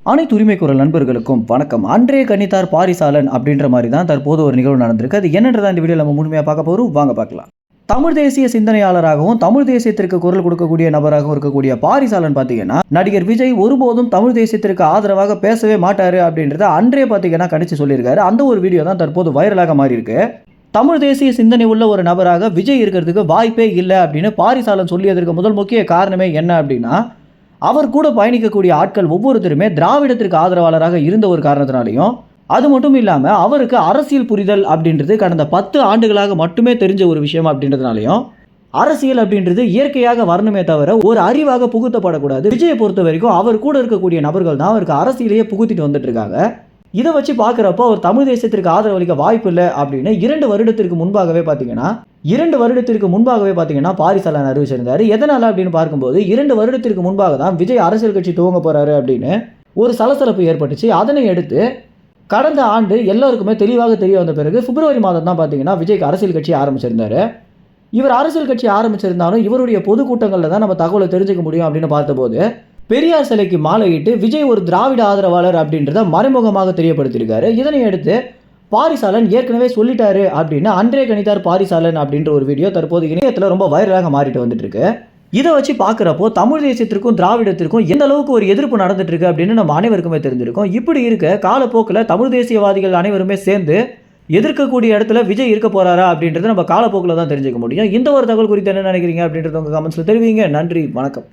அனைத்து உரிமை குரல் நண்பர்களுக்கும் வணக்கம். அன்றே கணித்தார் பாரிசாலன் அப்படின்ற மாதிரி தான் தற்போது ஒரு நிகழ்வு நடந்திருக்கு. அது என்னன்றதை இந்த வீடியோவில் நம்ம முழுமையாக பார்க்க போகிறோம். வாங்க பார்க்கலாம். தமிழ் தேசிய சிந்தனையாளராகவும் தமிழ் தேசியத்திற்கு குரல் கொடுக்கக்கூடிய நபராகவும் இருக்கக்கூடிய பாரிசாலன் பார்த்தீங்கன்னா, நடிகர் விஜய் ஒருபோதும் தமிழ் தேசியத்திற்கு ஆதரவாக பேசவே மாட்டாரு அப்படின்றத அன்றே பார்த்தீங்கன்னா கணிச்சு சொல்லியிருக்காரு. அந்த ஒரு வீடியோ தான் தற்போது வைரலாக மாறி இருக்கு. தமிழ் தேசிய சிந்தனை உள்ள ஒரு நபராக விஜய் இருக்கிறதுக்கு வாய்ப்பே இல்லை அப்படின்னு பாரிசாலன் சொல்லியதற்கு முதல் முக்கிய காரணமே என்ன அப்படின்னா, அவர் கூட பயணிக்கக்கூடிய ஆட்கள் ஒவ்வொருத்தருமே திராவிடத்திற்கு ஆதரவாளராக இருந்த ஒரு காரணத்தினாலையும், அது மட்டும் இல்லாமல் அவருக்கு அரசியல் புரிதல் அப்படின்றது கடந்த 10 ஆண்டுகளாக மட்டுமே தெரிஞ்ச ஒரு விஷயம் அப்படின்றதுனாலையும், அரசியல் அப்படின்றது இயற்கையாக வரணுமே தவிர ஒரு அறிவாக புகுத்தப்படக்கூடாது. விஜயை பொறுத்த வரைக்கும் அவர் கூட இருக்கக்கூடிய நபர்கள் தான் அவருக்கு அரசியலையே புகுத்திட்டு வந்துட்டு இருக்காங்க. இதை வச்சு பார்க்குறப்போ அவர் தமிழ் தேசியத்திற்கு ஆதரவளிக்க வாய்ப்பு இல்லை அப்படின்னு 2 வருடத்திற்கு முன்பாகவே பார்த்தீங்கன்னா பாரிசாலன் அறிவிச்சிருந்தார். எதனால் அப்படின்னு பார்க்கும்போது 2 வருடத்திற்கு முன்பாக தான் விஜய் அரசியல் கட்சி துவங்க போகிறாரு அப்படின்னு ஒரு சலசலப்பு ஏற்பட்டுச்சு. அதனை அடுத்து கடந்த ஆண்டு எல்லாருக்குமே தெளிவாக தெரிய வந்த பிறகு பிப்ரவரி மாதம் தான் பார்த்தீங்கன்னா விஜய்க்கு அரசியல் கட்சி ஆரம்பிச்சிருந்தார். இவர் அரசியல் கட்சி ஆரம்பிச்சிருந்தாலும் இவருடைய பொதுக்கூட்டங்களில் தான் நம்ம தகவலை தெரிஞ்சுக்க முடியும் அப்படின்னு பார்த்தபோது, பெரியார் சிலைக்கு மாலையிட்டு விஜய் ஒரு திராவிட ஆதரவாளர் அப்படின்றத மறைமுகமாக தெரியப்படுத்தியிருக்காரு. இதனை அடுத்து பாரிசாலன் ஏற்கனவே சொல்லிட்டாரு அப்படின்னு அன்றே கணித்தார் பாரிசாலன் அப்படின்ற ஒரு வீடியோ தற்போது இணையத்தில் ரொம்ப வைரலாக மாறிட்டு வந்துட்டு இருக்கு. இதை வச்சு பார்க்குறப்போ தமிழ் தேசியத்திற்கும் திராவிடத்திற்கும் எந்த அளவுக்கு ஒரு எதிர்ப்பு நடந்துட்டு இருக்கு அப்படின்னு நம்ம அனைவருக்குமே தெரிஞ்சிருக்கும். இப்படி இருக்க காலப்போக்கில் தமிழ் தேசியவாதிகள் அனைவருமே சேர்ந்து எதிர்க்கக்கூடிய இடத்துல விஜய் இருக்க போறாரா அப்படின்றத நம்ம காலப்போக்கில் தான் தெரிஞ்சுக்க முடியும். இந்த ஒரு தகவல் குறித்து என்ன நினைக்கிறீங்க அப்படின்றத உங்கள் கமெண்ட்ஸில் தெரிவிங்க. நன்றி, வணக்கம்.